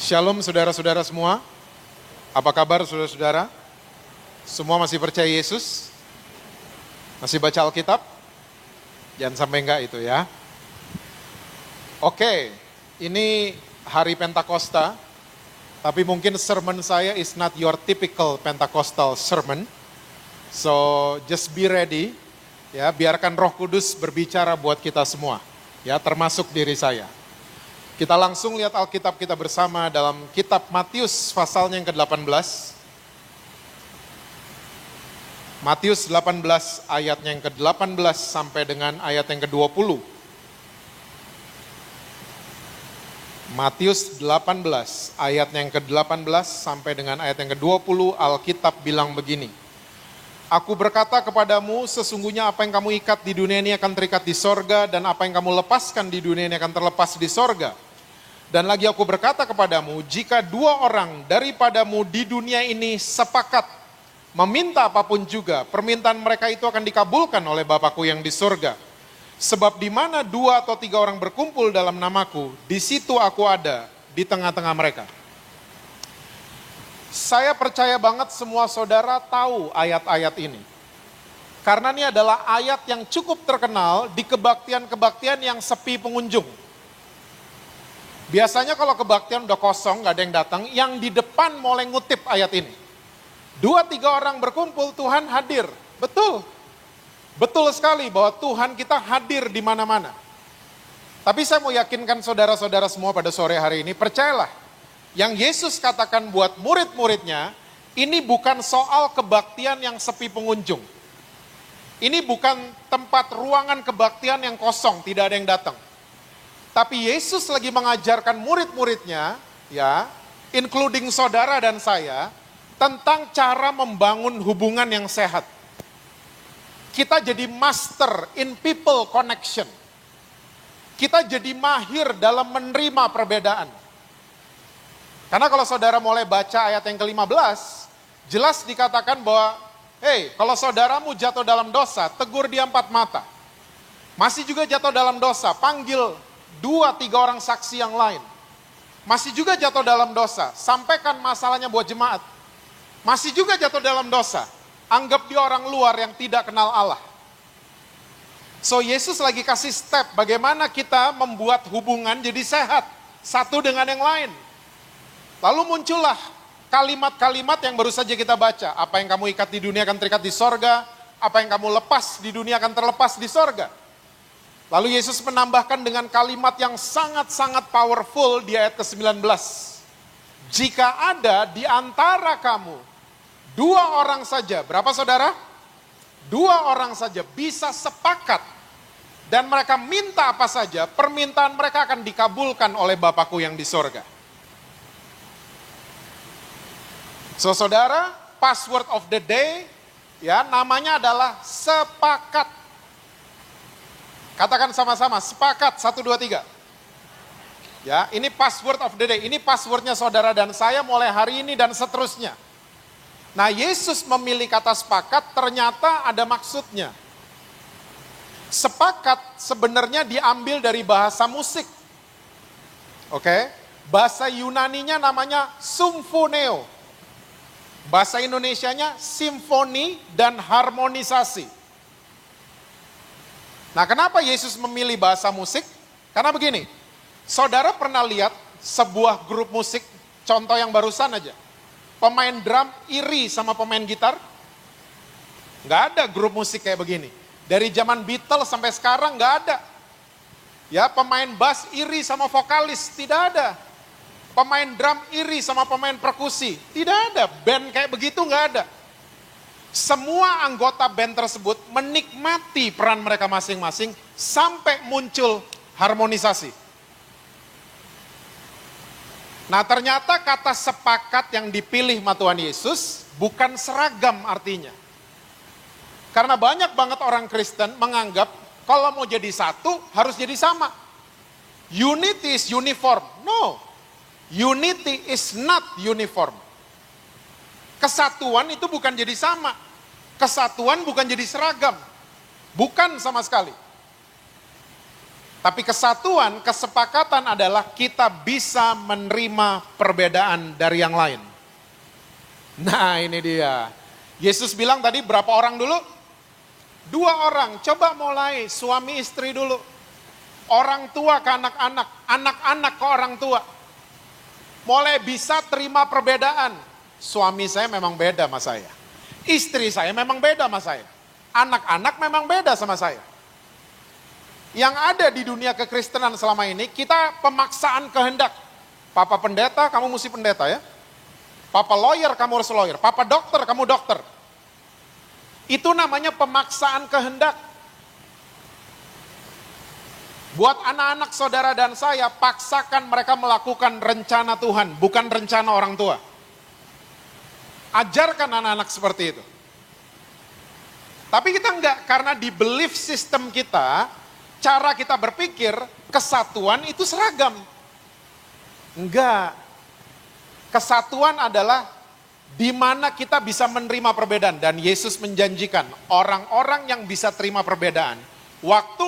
Shalom saudara-saudara semua. Apa kabar saudara-saudara? Semua masih percaya Yesus? Masih baca Alkitab? Jangan sampai enggak itu ya. Oke, ini hari Pentakosta, tapi mungkin sermon saya is not your typical Pentecostal sermon. So just be ready, ya, biarkan Roh Kudus berbicara buat kita semua, ya, termasuk diri saya. Kita langsung lihat Alkitab kita bersama dalam kitab Matius pasalnya yang ke-18. Matius 18 ayatnya yang ke-18 sampai dengan ayat yang ke-20. Matius 18 ayatnya yang ke-18 sampai dengan ayat yang ke-20, Alkitab bilang begini. Aku berkata kepadamu, sesungguhnya apa yang kamu ikat di dunia ini akan terikat di sorga, dan apa yang kamu lepaskan di dunia ini akan terlepas di sorga. Dan lagi aku berkata kepadamu, jika dua orang daripadamu di dunia ini sepakat meminta apapun juga, permintaan mereka itu akan dikabulkan oleh Bapakku yang di sorga. Sebab di mana dua atau tiga orang berkumpul dalam namaku, di situ aku ada di tengah-tengah mereka. Saya percaya banget semua saudara tahu ayat-ayat ini. Karena ini adalah ayat yang cukup terkenal di kebaktian-kebaktian yang sepi pengunjung. Biasanya kalau kebaktian udah kosong, gak ada yang datang, yang di depan mulai ngutip ayat ini. 2-3 orang berkumpul, Tuhan hadir. Betul. Betul sekali bahwa Tuhan kita hadir di mana-mana. Tapi saya mau yakinkan saudara-saudara semua pada sore hari ini, percayalah, yang Yesus katakan buat murid-muridnya, ini bukan soal kebaktian yang sepi pengunjung. Ini bukan tempat ruangan kebaktian yang kosong, tidak ada yang datang. Tapi Yesus lagi mengajarkan murid-muridnya, ya, including saudara dan saya, tentang cara membangun hubungan yang sehat. Kita jadi master in people connection. Kita jadi mahir dalam menerima perbedaan. Karena kalau saudara mulai baca ayat yang ke-15, jelas dikatakan bahwa, hey, kalau saudaramu jatuh dalam dosa, tegur dia 4 mata. Masih juga jatuh dalam dosa, panggil 2-3 orang saksi yang lain. Masih juga jatuh dalam dosa, sampaikan masalahnya buat jemaat. Masih juga jatuh dalam dosa, anggap dia orang luar yang tidak kenal Allah. So Yesus lagi kasih step bagaimana kita membuat hubungan jadi sehat, satu dengan yang lain. Lalu muncullah kalimat-kalimat yang baru saja kita baca. Apa yang kamu ikat di dunia akan terikat di sorga, apa yang kamu lepas di dunia akan terlepas di sorga. Lalu Yesus menambahkan dengan kalimat yang sangat-sangat powerful di ayat ke-19. Jika ada di antara kamu 2 orang saja, berapa saudara? 2 orang saja bisa sepakat dan mereka minta apa saja, permintaan mereka akan dikabulkan oleh Bapakku yang di sorga. So saudara, password of the day, ya, namanya adalah sepakat. Katakan sama-sama, sepakat, 1, 2, 3. Ya, ini password of the day, ini passwordnya saudara dan saya mulai hari ini dan seterusnya. Nah, Yesus memilih kata sepakat, ternyata ada maksudnya. Sepakat sebenarnya diambil dari bahasa musik. Oke? Bahasa Yunaninya namanya symphoneo. Bahasa Indonesianya simfoni dan harmonisasi. Nah, kenapa Yesus memilih bahasa musik? Karena begini, saudara pernah lihat sebuah grup musik, contoh yang barusan aja, pemain drum iri sama pemain gitar? Nggak ada grup musik kayak begini. Dari zaman Beatles sampai sekarang nggak ada. Ya, pemain bass iri sama vokalis, tidak ada. Pemain drum iri sama pemain perkusi, tidak ada. Band kayak begitu nggak ada. Semua anggota band tersebut menikmati peran mereka masing-masing sampai muncul harmonisasi. Nah, ternyata kata sepakat yang dipilih sama Tuhan Yesus bukan seragam artinya. Karena banyak banget orang Kristen menganggap kalau mau jadi satu harus jadi sama. Unity is uniform. No, unity is not uniform. Kesatuan itu bukan jadi sama. Kesatuan bukan jadi seragam. Bukan sama sekali. Tapi kesatuan, kesepakatan adalah kita bisa menerima perbedaan dari yang lain. Nah ini dia. Yesus bilang tadi berapa orang dulu? 2 orang, coba mulai suami istri dulu. Orang tua ke anak-anak, anak-anak ke orang tua. Mulai bisa terima perbedaan. Suami saya memang beda sama saya. Istri saya memang beda sama saya. Anak-anak memang beda sama saya. Yang ada di dunia kekristenan selama ini, kita pemaksaan kehendak. Papa pendeta, kamu mesti pendeta ya. Papa lawyer, kamu harus lawyer. Papa dokter, kamu dokter. Itu namanya pemaksaan kehendak. Buat anak-anak saudara dan saya, paksakan mereka melakukan rencana Tuhan, bukan rencana orang tua. Ajarkan anak-anak seperti itu. Tapi kita enggak, karena di belief system kita, cara kita berpikir, kesatuan itu seragam. Enggak. Kesatuan adalah di mana kita bisa menerima perbedaan. Dan Yesus menjanjikan, orang-orang yang bisa terima perbedaan, waktu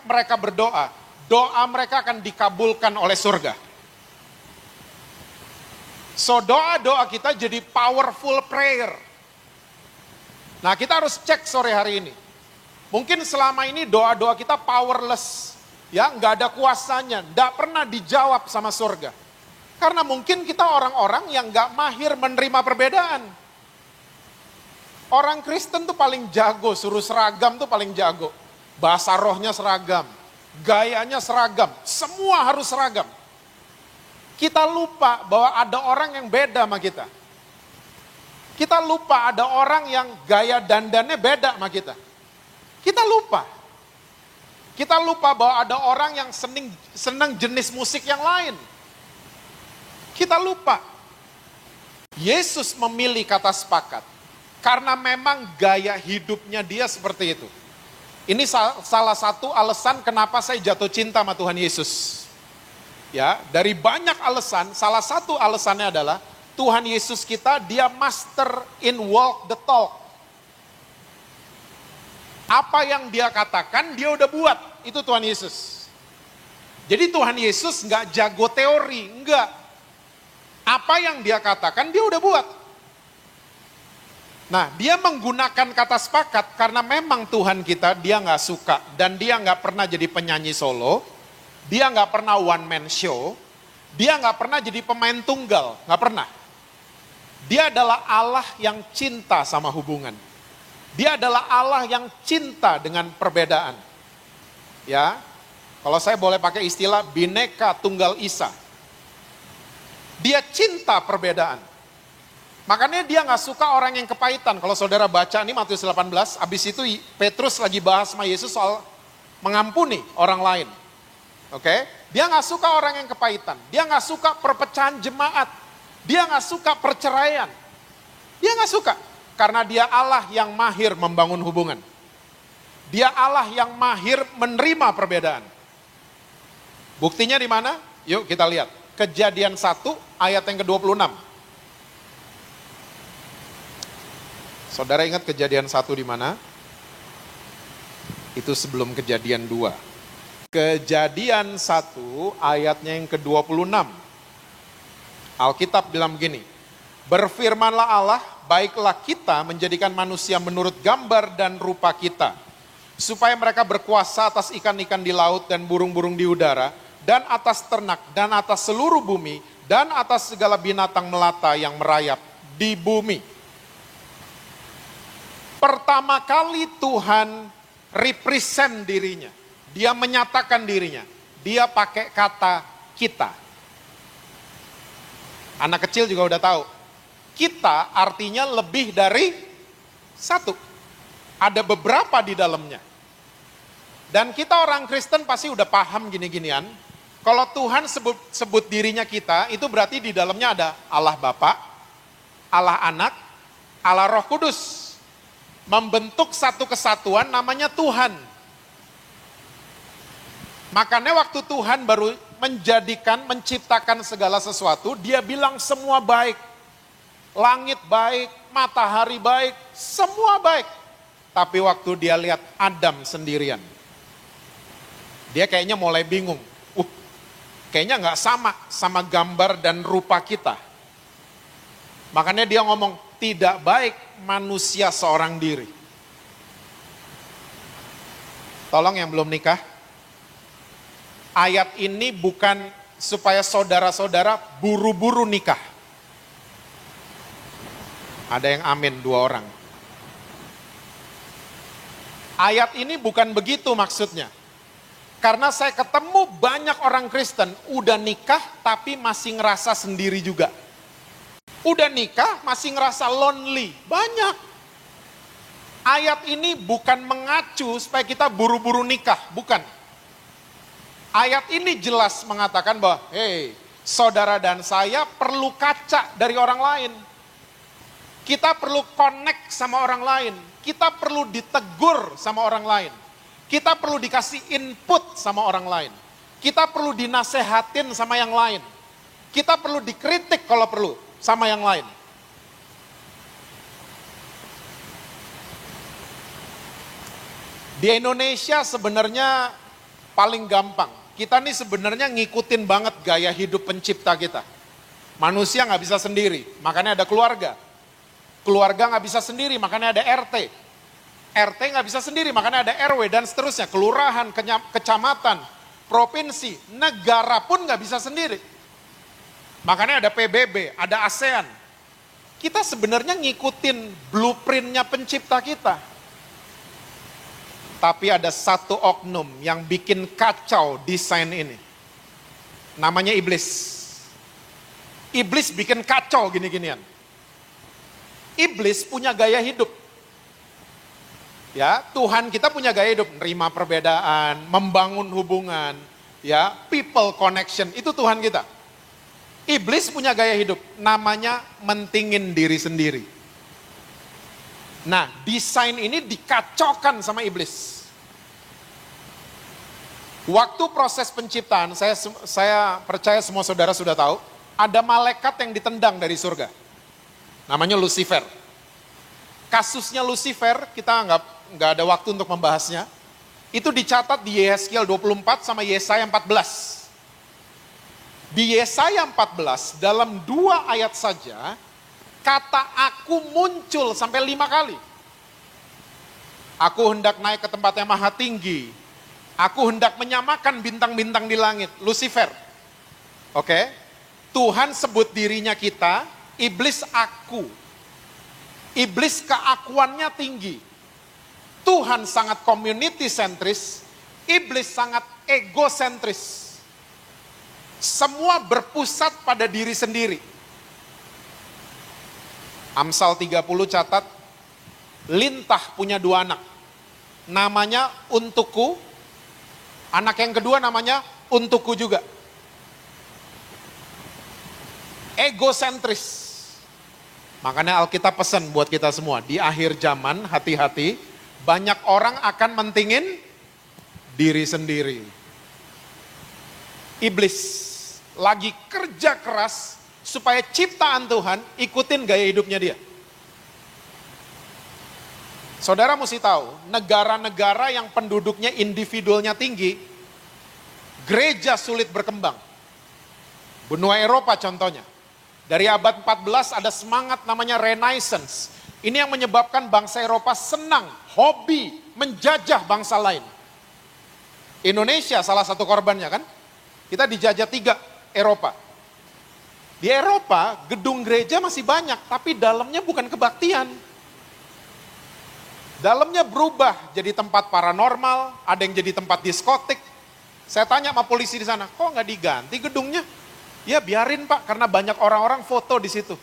mereka berdoa, doa mereka akan dikabulkan oleh surga. So doa-doa kita jadi powerful prayer. Nah kita harus cek sore hari ini. Mungkin selama ini doa-doa kita powerless. Ya nggak ada kuasanya, nggak pernah dijawab sama surga. Karena mungkin kita orang-orang yang nggak mahir menerima perbedaan. Orang Kristen tuh paling jago, suruh seragam tuh paling jago. Bahasa rohnya seragam, gayanya seragam, semua harus seragam. Kita lupa bahwa ada orang yang beda sama kita. Kita lupa ada orang yang gaya dandannya beda sama kita. Kita lupa. Kita lupa bahwa ada orang yang senang jenis musik yang lain. Kita lupa. Yesus memilih kata sepakat. Karena memang gaya hidupnya dia seperti itu. Ini salah satu alasan kenapa saya jatuh cinta sama Tuhan Yesus. Ya, dari banyak alasan, salah satu alasannya adalah Tuhan Yesus kita, dia master in walk the talk. Apa yang dia katakan, dia udah buat. Itu Tuhan Yesus. Jadi Tuhan Yesus nggak jago teori, enggak. Apa yang dia katakan, dia udah buat. Nah, dia menggunakan kata sepakat karena memang Tuhan kita, dia nggak suka. Dan dia nggak pernah jadi penyanyi solo. Dia nggak pernah one man show. Dia nggak pernah jadi pemain tunggal, nggak pernah. Dia adalah Allah yang cinta sama hubungan. Dia adalah Allah yang cinta dengan perbedaan. Ya, kalau saya boleh pakai istilah Bhinneka Tunggal Ika. Dia cinta perbedaan. Makanya dia nggak suka orang yang kepahitan. Kalau saudara baca ini Matius 18, habis itu Petrus lagi bahas sama Yesus soal mengampuni orang lain. Oke, dia nggak suka orang yang kepahitan. Dia nggak suka perpecahan jemaat. Dia nggak suka perceraian. Dia nggak suka. Karena dia Allah yang mahir membangun hubungan. Dia Allah yang mahir menerima perbedaan. Buktinya di mana? Yuk kita lihat. Kejadian 1 ayat yang ke-26. Saudara ingat kejadian 1 di mana? Itu sebelum kejadian 2. Kejadian 1 ayatnya yang ke-26. Alkitab bilang begini. Berfirmanlah Allah, baiklah kita menjadikan manusia menurut gambar dan rupa kita. Supaya mereka berkuasa atas ikan-ikan di laut dan burung-burung di udara. Dan atas ternak, dan atas seluruh bumi. Dan atas segala binatang melata yang merayap di bumi. Pertama kali Tuhan represent dirinya. Dia menyatakan dirinya. Dia pakai kata kita. Anak kecil juga udah tahu. Kita artinya lebih dari satu. Ada beberapa di dalamnya. Dan kita orang Kristen pasti udah paham gini-ginian. Kalau Tuhan sebut dirinya kita, itu berarti di dalamnya ada Allah Bapa, Allah Anak, Allah Roh Kudus. Membentuk satu kesatuan namanya Tuhan. Makanya waktu Tuhan baru menciptakan segala sesuatu, dia bilang semua baik. Langit baik, matahari baik, semua baik. Tapi waktu dia lihat Adam sendirian, Dia kayaknya mulai bingung. Kayaknya nggak sama gambar dan rupa kita. Makanya dia ngomong, tidak baik manusia seorang diri. Tolong yang belum nikah, ayat ini bukan supaya saudara-saudara buru-buru nikah. Ada yang amin, 2 orang. Ayat ini bukan begitu maksudnya. Karena saya ketemu banyak orang Kristen, udah nikah tapi masih ngerasa sendiri juga. Udah nikah masih ngerasa lonely, banyak. Ayat ini bukan mengacu supaya kita buru-buru nikah, bukan. Ayat ini jelas mengatakan bahwa, saudara dan saya perlu kaca dari orang lain. Kita perlu connect sama orang lain. Kita perlu ditegur sama orang lain. Kita perlu dikasih input sama orang lain. Kita perlu dinasehatin sama yang lain. Kita perlu dikritik kalau perlu sama yang lain. Di Indonesia sebenarnya paling gampang. Kita nih sebenarnya ngikutin banget gaya hidup pencipta kita. Manusia nggak bisa sendiri, makanya ada keluarga. Keluarga nggak bisa sendiri, makanya ada RT. RT nggak bisa sendiri, makanya ada RW dan seterusnya. Kelurahan, kecamatan, provinsi, negara pun nggak bisa sendiri. Makanya ada PBB, ada ASEAN. Kita sebenarnya ngikutin blueprintnya pencipta kita. Tapi ada satu oknum yang bikin kacau desain ini. Namanya iblis. Iblis bikin kacau gini-ginian. Iblis punya gaya hidup. Ya, Tuhan kita punya gaya hidup, nerima perbedaan, membangun hubungan, ya, people connection, itu Tuhan kita. Iblis punya gaya hidup, namanya mentingin diri sendiri. Nah, desain ini dikacaukan sama iblis. Waktu proses penciptaan, saya percaya semua saudara sudah tahu, ada malaikat yang ditendang dari surga. Namanya Lucifer. Kasusnya Lucifer, kita nggak ada waktu untuk membahasnya. Itu dicatat di Yehezkiel 24 sama Yesaya 14. Di Yesaya 14, dalam 2 ayat saja, kata aku muncul sampai 5 kali. Aku hendak naik ke tempat yang maha tinggi. Aku hendak menyamakan bintang-bintang di langit. Lucifer. Oke? Tuhan sebut dirinya kita, iblis aku. Iblis keakuannya tinggi. Tuhan sangat community sentris, iblis sangat egosentris. Semua berpusat pada diri sendiri. Amsal 30 catat, Lintah punya 2 anak. Namanya untukku, anak yang kedua namanya untukku juga. Egosentris. Makanya Alkitab pesan buat kita semua, di akhir zaman hati-hati, banyak orang akan mentingin diri sendiri. Iblis lagi kerja keras supaya ciptaan Tuhan ikutin gaya hidupnya dia. Saudara mesti tahu, negara-negara yang penduduknya individualnya tinggi, gereja sulit berkembang. Benua Eropa contohnya. Dari abad 14 ada semangat namanya Renaissance. Ini yang menyebabkan bangsa Eropa senang, hobi, menjajah bangsa lain. Indonesia salah satu korbannya kan. Kita dijajah 3 Eropa. Di Eropa gedung gereja masih banyak, tapi dalamnya bukan kebaktian. Dalamnya berubah jadi tempat paranormal, ada yang jadi tempat diskotik. Saya tanya sama polisi di sana, kok nggak diganti gedungnya? Ya biarin Pak, karena banyak orang-orang foto di situ.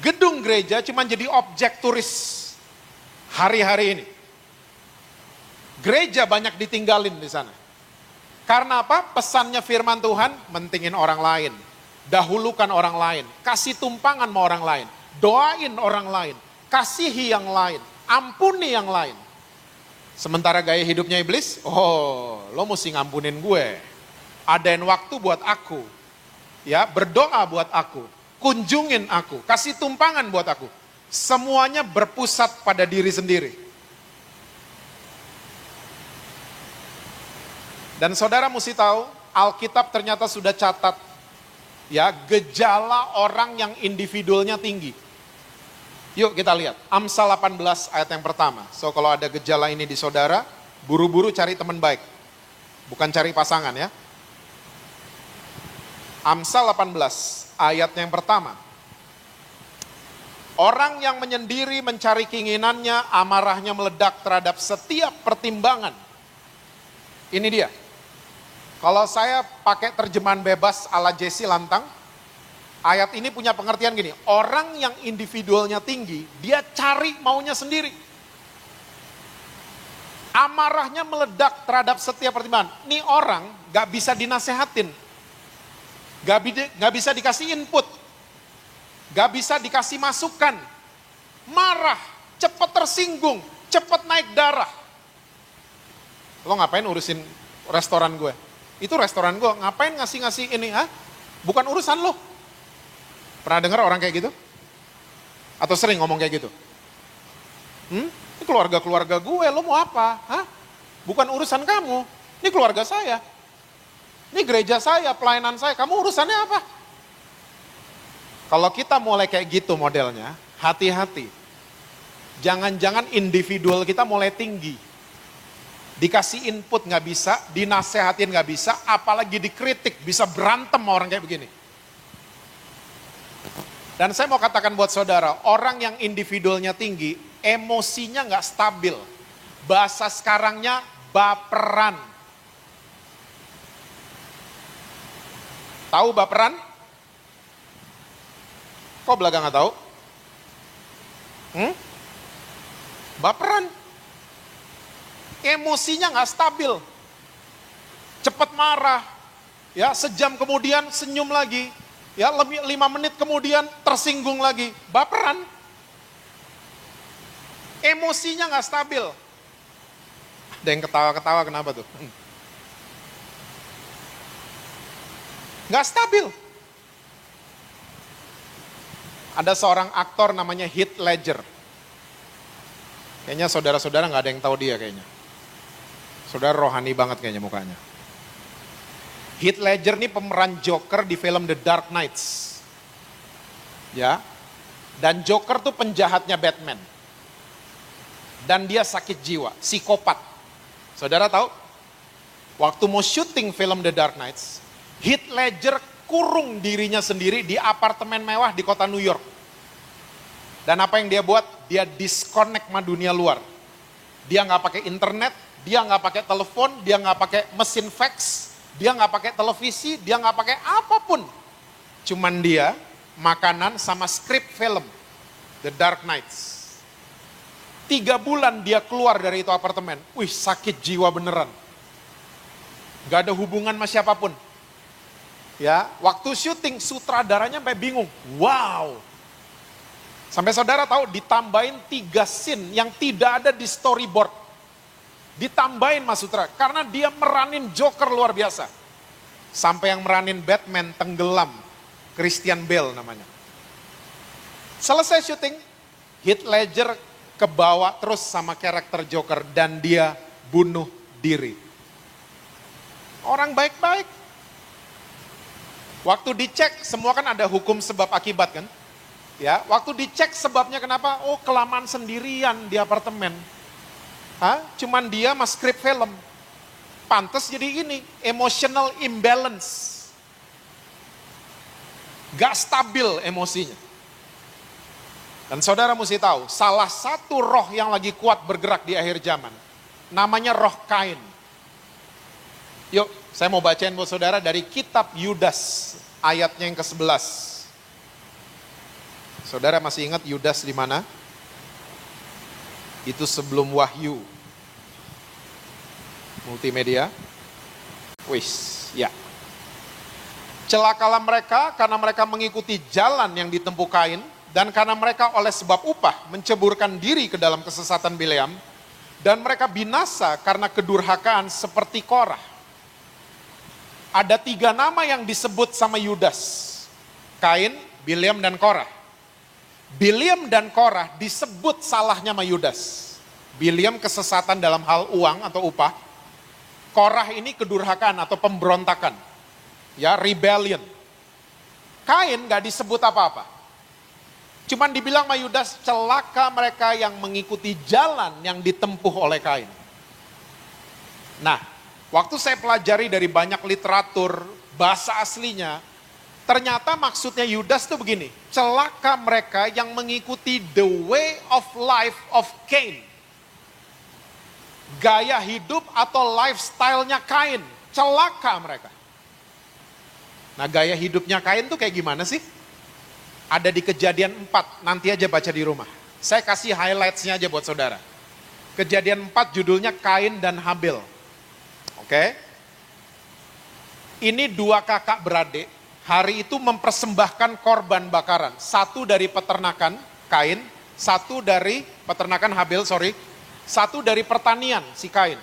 Gedung gereja cuma jadi objek turis hari-hari ini. Gereja banyak ditinggalin di sana. Karena apa? Pesannya firman Tuhan, mentingin orang lain. Dahulukan orang lain. Kasih tumpangan sama orang lain. Doain orang lain. Kasihi yang lain. Ampuni yang lain. Sementara gaya hidupnya iblis, lo mesti ngampunin gue. Adain waktu buat aku. Ya, berdoa buat aku. Kunjungin aku. Kasih tumpangan buat aku. Semuanya berpusat pada diri sendiri. Dan saudara mesti tahu, Alkitab ternyata sudah catat ya gejala orang yang individualnya tinggi. Yuk kita lihat, Amsal 18 ayat yang pertama. So kalau ada gejala ini di saudara, buru-buru cari teman baik. Bukan cari pasangan ya. Amsal 18 ayat yang pertama. Orang yang menyendiri mencari keinginannya, amarahnya meledak terhadap setiap pertimbangan. Ini dia. Kalau saya pakai terjemahan bebas ala Jesse Lantang, ayat ini punya pengertian gini, orang yang individualnya tinggi, dia cari maunya sendiri. Amarahnya meledak terhadap setiap pertimbangan. Ini orang gak bisa dinasehatin, gak bisa dikasih input, gak bisa dikasih masukan. Marah, cepat tersinggung, cepat naik darah. Lo ngapain urusin restoran gue? Itu restoran gue, ngapain ngasih-ngasih ini? Bukan urusan lo. Pernah dengar orang kayak gitu? Atau sering ngomong kayak gitu? Ini keluarga-keluarga gue, lo mau apa? Bukan urusan kamu, ini keluarga saya. Ini gereja saya, pelayanan saya, kamu urusannya apa? Kalau kita mulai kayak gitu modelnya, hati-hati. Jangan-jangan individual kita mulai tinggi. Dikasih input gak bisa, dinasehatin gak bisa, apalagi dikritik, bisa berantem sama orang kayak begini. Dan saya mau katakan buat saudara, orang yang individualnya tinggi, emosinya gak stabil. Bahasa sekarangnya baperan. Tahu baperan? Kok belaga gak tahu? Baperan. Emosinya gak stabil. Cepat marah. Ya, sejam kemudian senyum lagi. Ya, 5 menit kemudian tersinggung lagi. Baperan. Emosinya gak stabil. Ada yang ketawa-ketawa, kenapa tuh? Gak stabil. Ada seorang aktor namanya Heath Ledger. Kayaknya saudara-saudara gak ada yang tahu dia kayaknya. Saudara rohani banget kayaknya mukanya. Heath Ledger ini pemeran Joker di film The Dark Knights. Ya. Dan Joker tuh penjahatnya Batman. Dan dia sakit jiwa, psikopat. Saudara tahu? Waktu mau syuting film The Dark Knights, Heath Ledger kurung dirinya sendiri di apartemen mewah di kota New York. Dan apa yang dia buat? Dia disconnect sama dunia luar. Dia nggak pakai internet, dia nggak pakai telepon, dia nggak pakai mesin fax, dia nggak pakai televisi, dia nggak pakai apapun. Cuman dia, makanan sama skrip film The Dark Knights. 3 bulan dia keluar dari itu apartemen. Wih, sakit jiwa beneran. Gak ada hubungan sama siapapun. Ya, waktu syuting sutradaranya sampai bingung. Wow. Sampai saudara tahu ditambahin 3 scene yang tidak ada di storyboard. Ditambahin Mas Sutra, karena dia meranin Joker luar biasa. Sampai yang meranin Batman tenggelam. Christian Bale namanya. Selesai syuting, Heath Ledger kebawa terus sama karakter Joker dan dia bunuh diri. Orang baik-baik. Waktu dicek, semua kan ada hukum sebab akibat kan? Ya, waktu dicek sebabnya kenapa? Oh, kelamaan sendirian di apartemen. Cuman dia mas skrip film. Pantes jadi ini, emotional imbalance. Gak stabil emosinya. Dan saudara mesti tahu, salah satu roh yang lagi kuat bergerak di akhir zaman, namanya roh Kain. Yuk, saya mau bacain buat saudara dari kitab Yudas, ayatnya yang ke-11. Saudara masih ingat Yudas di mana? Itu sebelum Wahyu. Multimedia. Wis, ya. Celakalah mereka karena mereka mengikuti jalan yang ditempuh Kain, dan karena mereka oleh sebab upah menceburkan diri ke dalam kesesatan Bileam, dan mereka binasa karena kedurhakaan seperti Korah. Ada 3 nama yang disebut sama Yudas. Kain, Bileam, dan Korah. Bileam dan Korah disebut salahnya sama Yudas. Bileam kesesatan dalam hal uang atau upah. Korah ini kedurhakaan atau pemberontakan. Ya, rebellion. Kain gak disebut apa-apa. Cuman dibilang sama Yudas, celaka mereka yang mengikuti jalan yang ditempuh oleh Kain. Nah, waktu saya pelajari dari banyak literatur, bahasa aslinya, ternyata maksudnya Yudas tuh begini, celaka mereka yang mengikuti the way of life of Cain. Gaya hidup atau lifestyle-nya Kain, celaka mereka. Nah, gaya hidupnya Kain tuh kayak gimana sih? Ada di Kejadian 4, nanti aja baca di rumah. Saya kasih highlights-nya aja buat saudara. Kejadian 4 judulnya Kain dan Habel. Oke? Ini dua kakak beradik, hari itu mempersembahkan korban bakaran. Satu dari peternakan, Kain, satu dari peternakan Habel, satu dari pertanian, si Kain.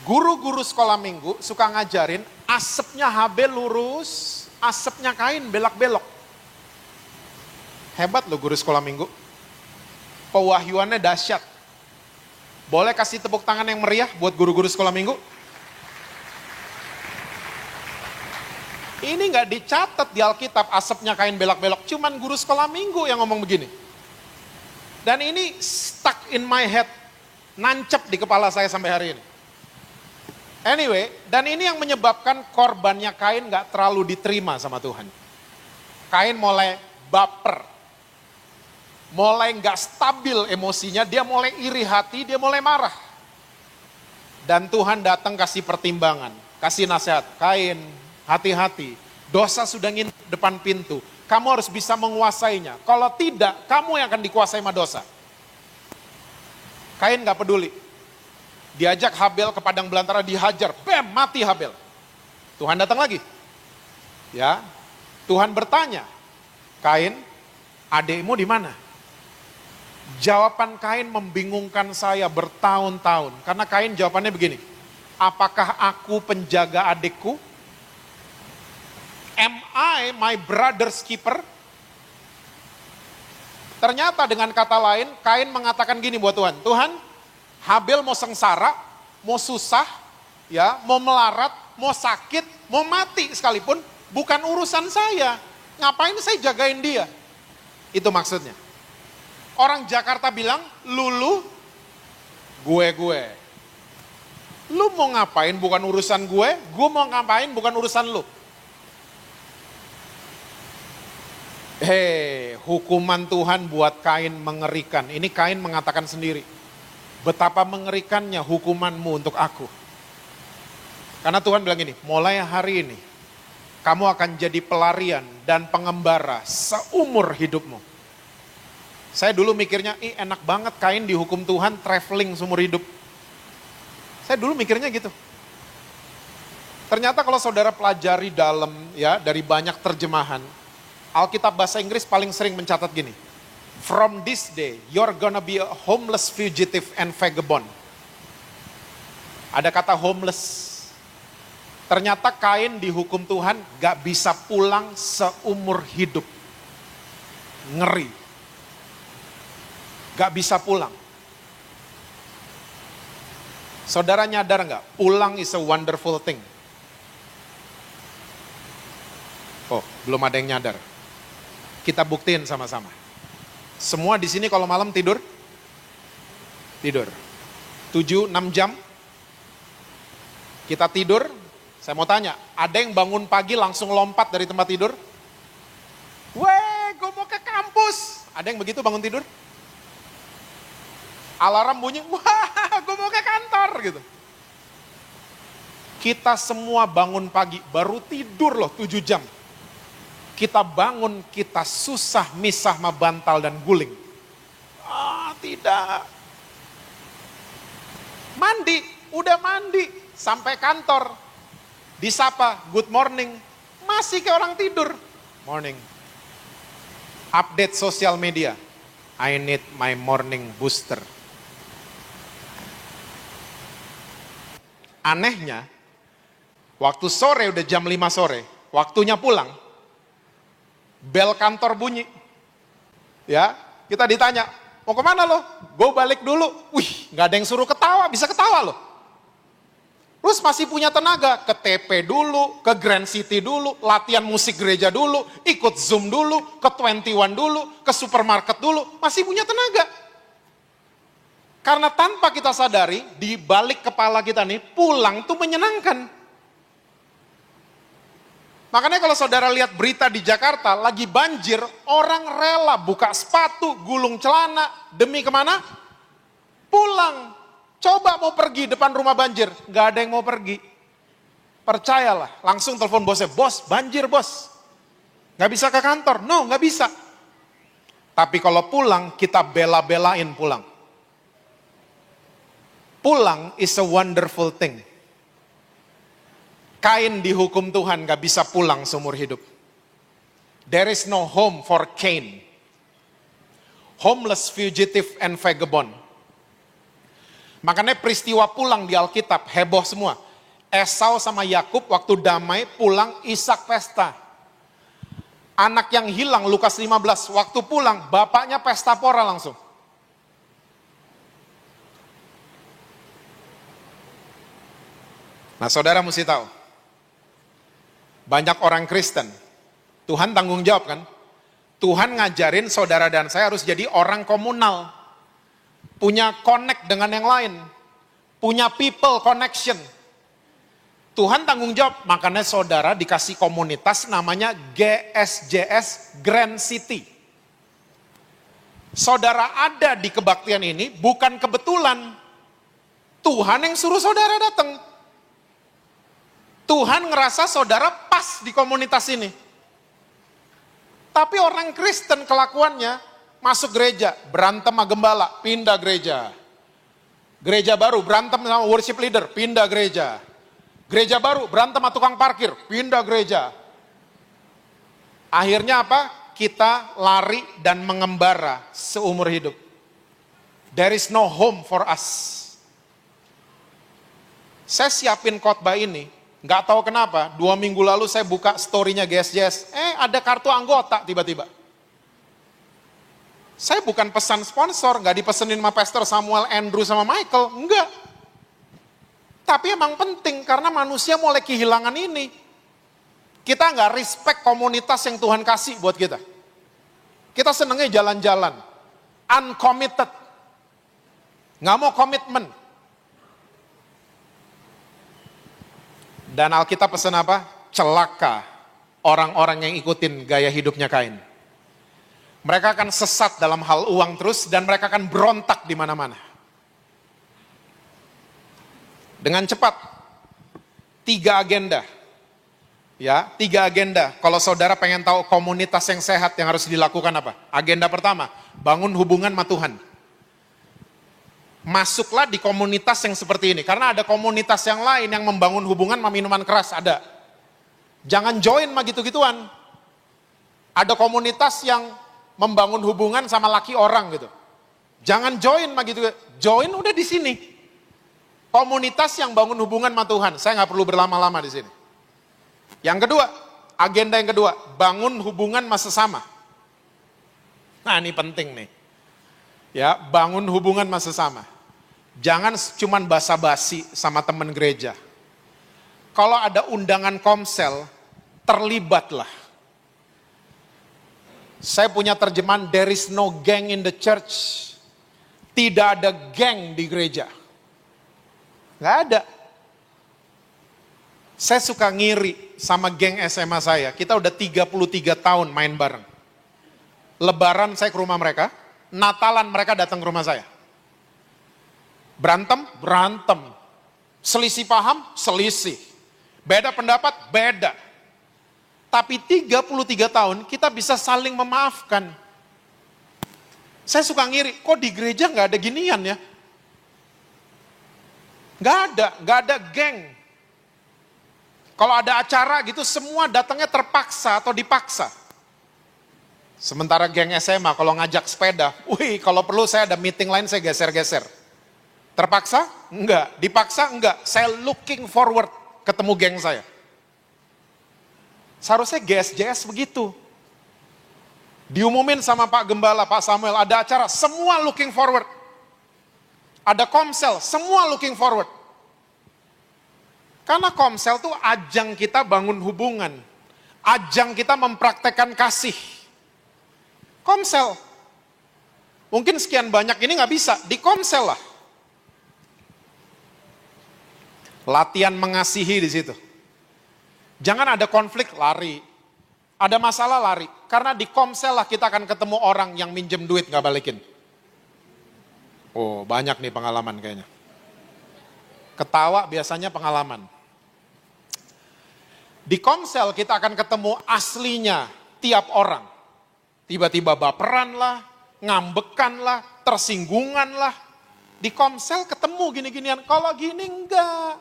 Guru-guru sekolah minggu suka ngajarin, asapnya Habel lurus, asapnya Kain belak-belok. Hebat loh guru sekolah minggu. Pewahyuannya dahsyat. Boleh kasih tepuk tangan yang meriah buat guru-guru sekolah minggu? Ini nggak dicatat di Alkitab asapnya Kain belak-belok, cuman guru sekolah minggu yang ngomong begini. Dan ini stuck in my head, nancep di kepala saya sampai hari ini. Anyway, dan ini yang menyebabkan korbannya Kain nggak terlalu diterima sama Tuhan. Kain mulai baper, mulai nggak stabil emosinya, dia mulai iri hati, dia mulai marah. Dan Tuhan datang kasih pertimbangan, kasih nasihat, Kain, hati-hati, dosa sudah ngintip depan pintu, kamu harus bisa menguasainya. Kalau tidak, kamu yang akan dikuasai sama dosa. Kain gak peduli. Diajak Habel ke padang belantara, dihajar, bam, mati Habel. Tuhan datang lagi. Ya, Tuhan bertanya, Kain, adikmu di mana? Jawaban Kain membingungkan saya bertahun-tahun. Karena Kain jawabannya begini, apakah aku penjaga adikku? Am I my brother's keeper? Ternyata dengan kata lain, Kain mengatakan gini buat Tuhan, Tuhan, Habel mau sengsara, mau susah, ya, mau melarat, mau sakit, mau mati sekalipun, bukan urusan saya. Ngapain saya jagain dia? Itu maksudnya. Orang Jakarta bilang, lulu, gue. Lu mau ngapain bukan urusan gue mau ngapain bukan urusan lu. Hukuman Tuhan buat Kain mengerikan. Ini Kain mengatakan sendiri. Betapa mengerikannya hukumanmu untuk aku. Karena Tuhan bilang gini, mulai hari ini, kamu akan jadi pelarian dan pengembara seumur hidupmu. Saya dulu mikirnya, enak banget Kain dihukum Tuhan traveling seumur hidup. Saya dulu mikirnya gitu. Ternyata kalau saudara pelajari dalam, ya, dari banyak terjemahan, Alkitab bahasa Inggris paling sering mencatat gini, from this day, you're gonna be a homeless fugitive and vagabond. Ada kata homeless. Ternyata Kain dihukum Tuhan gak bisa pulang seumur hidup. Ngeri. Gak bisa pulang. Saudara nyadar gak? Pulang is a wonderful thing. Oh, belum ada yang nyadar. Kita buktiin sama-sama. Semua di sini kalau malam tidur? Tidur. 7-6 jam? Kita tidur, saya mau tanya, ada yang bangun pagi langsung lompat dari tempat tidur? Weh, gue mau ke kampus. Ada yang begitu bangun tidur? Alarm bunyi, wah, gue mau ke kantor gitu. Kita semua bangun pagi, baru tidur loh 7 jam. Kita bangun, kita susah misah sama bantal dan guling. Tidak. Mandi, udah mandi, sampai kantor. Disapa, good morning, masih kayak orang tidur. Morning. Update sosial media, I need my morning booster. Anehnya, waktu sore udah jam 5 sore, waktunya pulang, bel kantor bunyi. Ya, kita ditanya, mau kemana lo? Gue balik dulu. Wih, gak ada yang suruh ketawa, bisa ketawa lo. Terus masih punya tenaga, ke TP dulu, ke Grand City dulu, latihan musik gereja dulu, ikut Zoom dulu, ke 21 dulu, ke supermarket dulu, masih punya tenaga. Karena tanpa kita sadari, di balik kepala kita nih, pulang tuh menyenangkan. Makanya kalau saudara lihat berita di Jakarta, lagi banjir, orang rela buka sepatu, gulung celana, demi kemana? Pulang. Coba mau pergi depan rumah banjir, gak ada yang mau pergi. Percayalah, langsung telepon bosnya, bos banjir bos. Gak bisa ke kantor, no gak bisa. Tapi kalau pulang, kita bela-belain pulang. Pulang is a wonderful thing. Kain dihukum Tuhan gak bisa pulang seumur hidup. There is no home for Cain. Homeless, fugitive, and vagabond. Makanya peristiwa pulang di Alkitab heboh semua. Esau sama Yakub waktu damai pulang Ishak pesta. Anak yang hilang Lukas 15 waktu pulang bapaknya pesta pora langsung. Nah saudara mesti tahu. Banyak orang Kristen. Tuhan tanggung jawab kan. Tuhan ngajarin saudara dan saya harus jadi orang komunal. Punya connect dengan yang lain. Punya people connection. Tuhan tanggung jawab. Makanya saudara dikasih komunitas namanya GSJS Grand City. Saudara ada di kebaktian ini bukan kebetulan. Tuhan yang suruh saudara datang. Tuhan ngerasa saudara pas di komunitas ini. Tapi orang Kristen kelakuannya masuk gereja, berantem sama gembala, pindah gereja. Gereja baru, berantem sama worship leader, pindah gereja. Gereja baru, berantem sama tukang parkir, pindah gereja. Akhirnya apa? Kita lari dan mengembara seumur hidup. There is no home for us. Saya siapin khotbah ini, nggak tahu kenapa, 2 minggu lalu saya buka story-nya GSJS, ada kartu anggota tiba-tiba. Saya bukan pesan sponsor, nggak dipesenin sama Pastor Samuel, Andrew, sama Michael, enggak. Tapi emang penting, karena manusia mulai kehilangan ini. Kita nggak respect komunitas yang Tuhan kasih buat kita. Kita senengnya jalan-jalan, uncommitted, nggak mau komitmen. Dan Alkitab pesan apa? Celaka orang-orang yang ikutin gaya hidupnya Kain. Mereka akan sesat dalam hal uang terus dan mereka akan berontak di mana-mana. Dengan cepat. 3 agenda. Ya, 3 agenda. Kalau saudara pengen tahu komunitas yang sehat yang harus dilakukan apa? Agenda pertama, bangun hubungan sama Tuhan. Masuklah di komunitas yang seperti ini. Karena ada komunitas yang lain yang membangun hubungan sama minuman keras, ada. Jangan join sama gitu-gituan. Ada komunitas yang membangun hubungan sama laki orang gitu. Jangan join begitu. Join udah di sini. Komunitas yang bangun hubungan sama Tuhan. Saya nggak perlu berlama-lama di sini. Yang kedua, agenda yang kedua, bangun hubungan sama sesama. Nah, ini penting nih. Ya, bangun hubungan sama sesama. Jangan cuman basa-basi sama teman gereja. Kalau ada undangan komsel, terlibatlah. Saya punya terjemahan, there is no gang in the church. Tidak ada geng di gereja. Nggak ada. Saya suka ngiri sama geng SMA saya. Kita udah 33 tahun main bareng. Lebaran saya ke rumah mereka. Natalan mereka datang ke rumah saya. Berantem, berantem. Selisih paham, selisih. Beda pendapat, beda. Tapi 33 tahun kita bisa saling memaafkan. Saya suka ngiri, kok di gereja gak ada ginian ya? Gak ada geng. Kalau ada acara gitu semua datangnya terpaksa atau dipaksa. Sementara geng SMA kalau ngajak sepeda, wih kalau perlu saya ada meeting lain saya geser-geser. Terpaksa? Enggak. Dipaksa? Enggak. Saya looking forward ketemu geng saya. Seharusnya GSJS begitu. Diumumin sama Pak Gembala, Pak Samuel, ada acara, semua looking forward. Ada komsel, semua looking forward. Karena komsel tuh ajang kita bangun hubungan. Ajang kita mempraktekkan kasih. Komsel. Mungkin sekian banyak ini nggak bisa, di komsel lah. Latihan mengasihi di situ. Jangan ada konflik, lari. Ada masalah, lari. Karena di komsel lah kita akan ketemu orang yang minjem duit nggak balikin. Oh, banyak nih pengalaman kayaknya. Ketawa biasanya pengalaman. Di komsel kita akan ketemu aslinya tiap orang. Tiba-tiba baperan lah, ngambekan lah, tersinggungan lah. Di komsel ketemu gini-ginian, kalau gini enggak.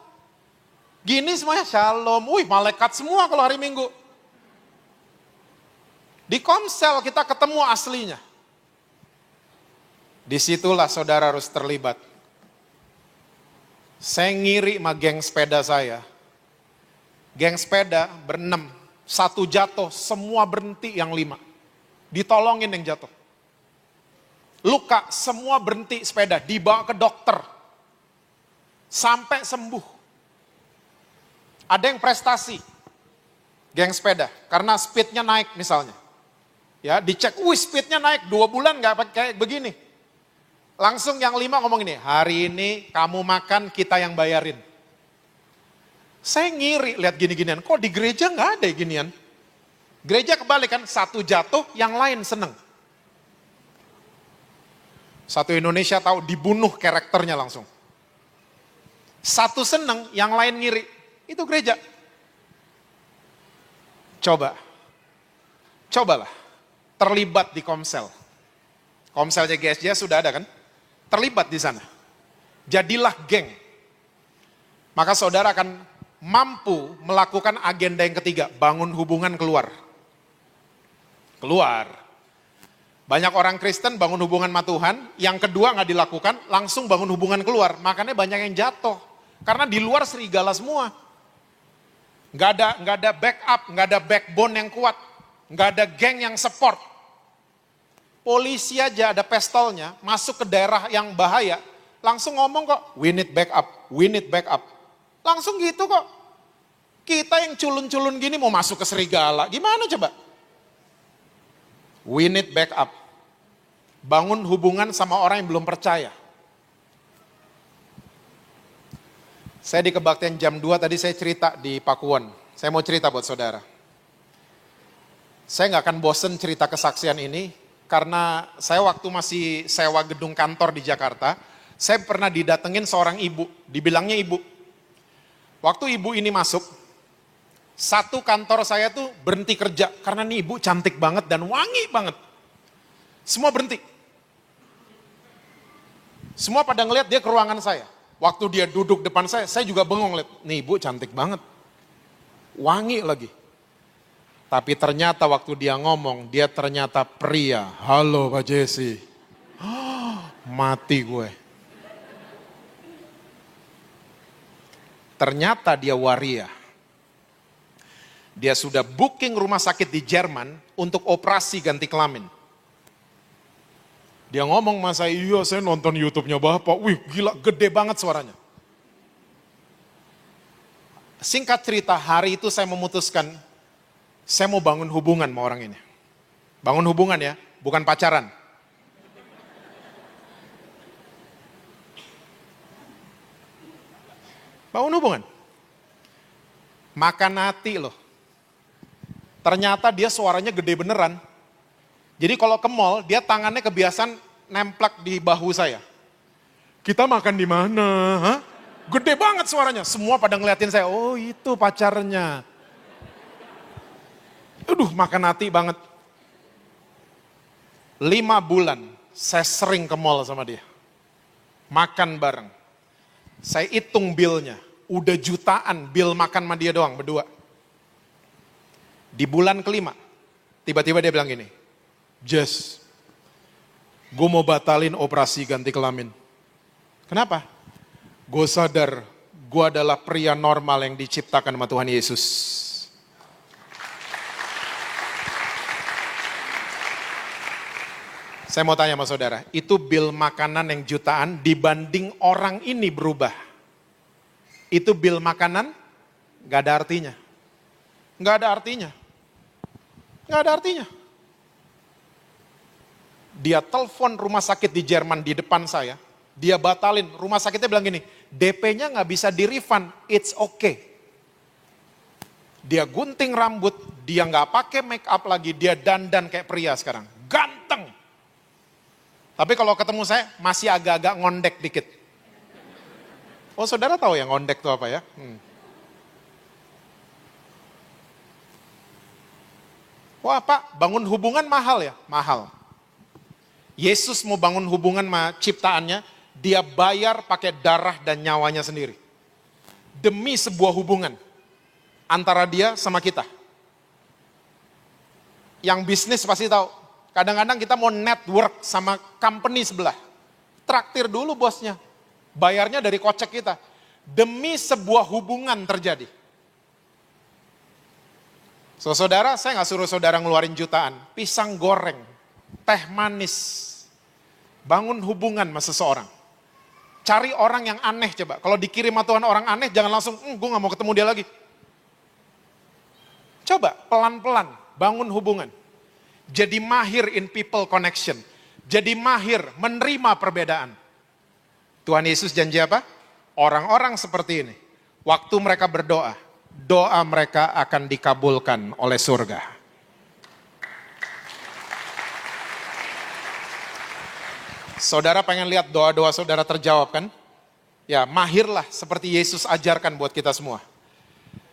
Gini semuanya shalom, wih malaikat semua kalau hari Minggu. Di komsel kita ketemu aslinya. Disitulah saudara harus terlibat. Saya ngiri sama geng sepeda saya. Geng sepeda berenam, satu jatuh, semua berhenti yang 5. Ditolongin yang jatuh. Luka, semua berhenti sepeda, dibawa ke dokter. Sampai sembuh. Ada yang prestasi, geng sepeda, karena speednya naik misalnya. Ya, dicek, speednya naik, 2 bulan gak kayak begini. Langsung yang 5 ngomong ini, hari ini kamu makan, kita yang bayarin. Saya ngiri lihat gini-ginian, kok di gereja gak ada ginian? Gereja kebalik kan, satu jatuh, yang lain seneng. Satu Indonesia tahu dibunuh karakternya langsung. Satu seneng, yang lain ngiri. Itu gereja. Cobalah. Terlibat di komsel. Komselnya GSJ sudah ada kan? Terlibat di sana. Jadilah geng. Maka saudara akan mampu melakukan agenda yang ketiga. Bangun hubungan keluar. Banyak orang Kristen bangun hubungan sama Tuhan. Yang kedua gak dilakukan, langsung bangun hubungan keluar. Makanya banyak yang jatuh. Karena di luar serigala semua. Gak ada backup, gak ada backbone yang kuat. Gak ada geng yang support. Polisi aja ada pistolnya, masuk ke daerah yang bahaya. Langsung ngomong kok, we need backup. Langsung gitu kok. Kita yang culun-culun gini mau masuk ke serigala, gimana coba? We need backup. Bangun hubungan sama orang yang belum percaya. Saya di kebaktian jam 2 tadi saya cerita di Pakuwon. Saya mau cerita buat saudara. Saya nggak akan bosen cerita kesaksian ini, karena saya waktu masih sewa gedung kantor di Jakarta, saya pernah didatengin seorang ibu, dibilangnya ibu. Waktu ibu ini masuk, satu kantor saya tuh berhenti kerja, karena nih ibu cantik banget dan wangi banget. Semua berhenti. Semua pada ngeliat dia ke ruangan saya. Waktu dia duduk depan saya juga bengong lihat, nih ibu cantik banget. Wangi lagi. Tapi ternyata waktu dia ngomong, dia ternyata pria. Halo Pak Jesse. Mati gue. Ternyata dia waria. Dia sudah booking rumah sakit di Jerman untuk operasi ganti kelamin. Dia ngomong sama saya, iya saya nonton YouTube-nya Bapak, wih gila gede banget suaranya. Singkat cerita, hari itu saya memutuskan, saya mau bangun hubungan sama orang ini. Bangun hubungan ya, bukan pacaran. Bangun hubungan. Makan hati loh. Ternyata dia suaranya gede beneran. Jadi kalau ke mall, dia tangannya kebiasaan nemplak di bahu saya. Kita makan di mana? Hah? Gede banget suaranya. Semua pada ngeliatin saya, oh itu pacarnya. Aduh, makan hati banget. 5 bulan saya sering ke mall sama dia. Makan bareng. Saya hitung bilnya. Udah jutaan bil makan sama dia doang, berdua. Di bulan kelima, tiba-tiba dia bilang gini, Jess, gue mau batalin operasi ganti kelamin. Kenapa? Gue sadar gue adalah pria normal yang diciptakan sama Tuhan Yesus. Saya mau tanya sama saudara, itu bil makanan yang jutaan dibanding orang ini berubah. Itu bil makanan Nggak ada artinya. Nggak ada artinya. Nggak ada artinya. Dia telepon rumah sakit di Jerman di depan saya. Dia batalin. Rumah sakitnya bilang gini, DP-nya nggak bisa di-refund, it's okay. Dia gunting rambut, dia nggak pakai make up lagi, dia dandan kayak pria sekarang. Ganteng. Tapi kalau ketemu saya, masih agak-agak ngondek dikit. Oh, saudara tahu yang ngondek itu apa ya? Wah Pak, bangun hubungan mahal ya? Mahal. Yesus mau bangun hubungan sama ciptaannya, dia bayar pakai darah dan nyawanya sendiri. Demi sebuah hubungan antara dia sama kita. Yang bisnis pasti tahu, kadang-kadang kita mau network sama company sebelah. Traktir dulu bosnya, bayarnya dari kocek kita. Demi sebuah hubungan terjadi. So, saudara, saya nggak suruh saudara ngeluarin jutaan. Pisang goreng, teh manis. Bangun hubungan sama seseorang. Cari orang yang aneh coba. Kalau dikirim sama Tuhan orang aneh, jangan langsung, gue nggak mau ketemu dia lagi. Coba pelan-pelan bangun hubungan. Jadi mahir in people connection. Jadi mahir menerima perbedaan. Tuhan Yesus janji apa? Orang-orang seperti ini, waktu mereka berdoa, doa mereka akan dikabulkan oleh surga. Saudara pengen lihat doa-doa saudara terjawab kan? Ya, mahirlah seperti Yesus ajarkan buat kita semua.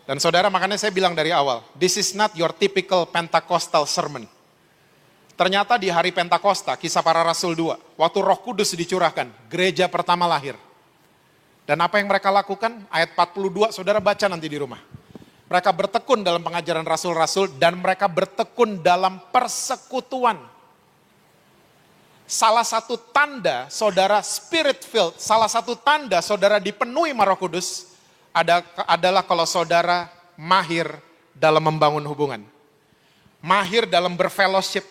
Dan saudara, makanya saya bilang dari awal, this is not your typical Pentecostal sermon. Ternyata di hari Pentakosta, Kisah Para Rasul 2, waktu Roh Kudus dicurahkan, gereja pertama lahir. Dan apa yang mereka lakukan? Ayat 42, saudara baca nanti di rumah. Mereka bertekun dalam pengajaran rasul-rasul dan mereka bertekun dalam persekutuan. Salah satu tanda saudara spirit filled, salah satu tanda saudara dipenuhi Roh Kudus adalah kalau saudara mahir dalam membangun hubungan. Mahir dalam berfellowship,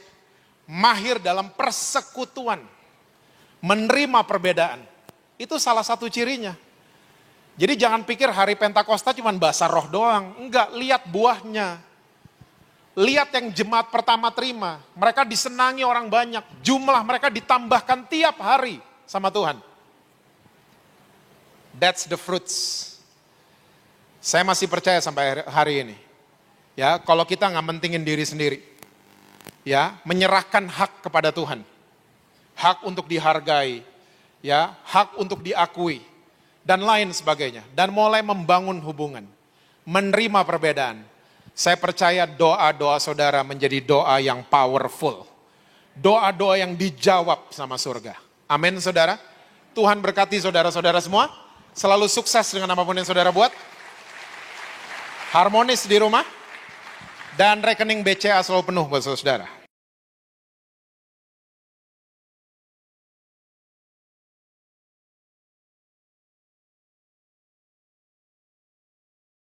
mahir dalam persekutuan, menerima perbedaan. Itu salah satu cirinya. Jadi jangan pikir hari Pentakosta cuma bahasa roh doang. Enggak, lihat buahnya. Lihat yang jemaat pertama terima. Mereka disenangi orang banyak. Jumlah mereka ditambahkan tiap hari sama Tuhan. That's the fruits. Saya masih percaya sampai hari ini. Ya, kalau kita nggak mentingin diri sendiri. Ya, menyerahkan hak kepada Tuhan. Hak untuk dihargai. Ya, hak untuk diakui. Dan lain sebagainya. Dan mulai membangun hubungan. Menerima perbedaan. Saya percaya doa-doa saudara menjadi doa yang powerful. Doa-doa yang dijawab sama surga. Amin saudara. Tuhan berkati saudara-saudara semua. Selalu sukses dengan apapun yang saudara buat. Harmonis di rumah. Dan rekening BCA selalu penuh buat saudara.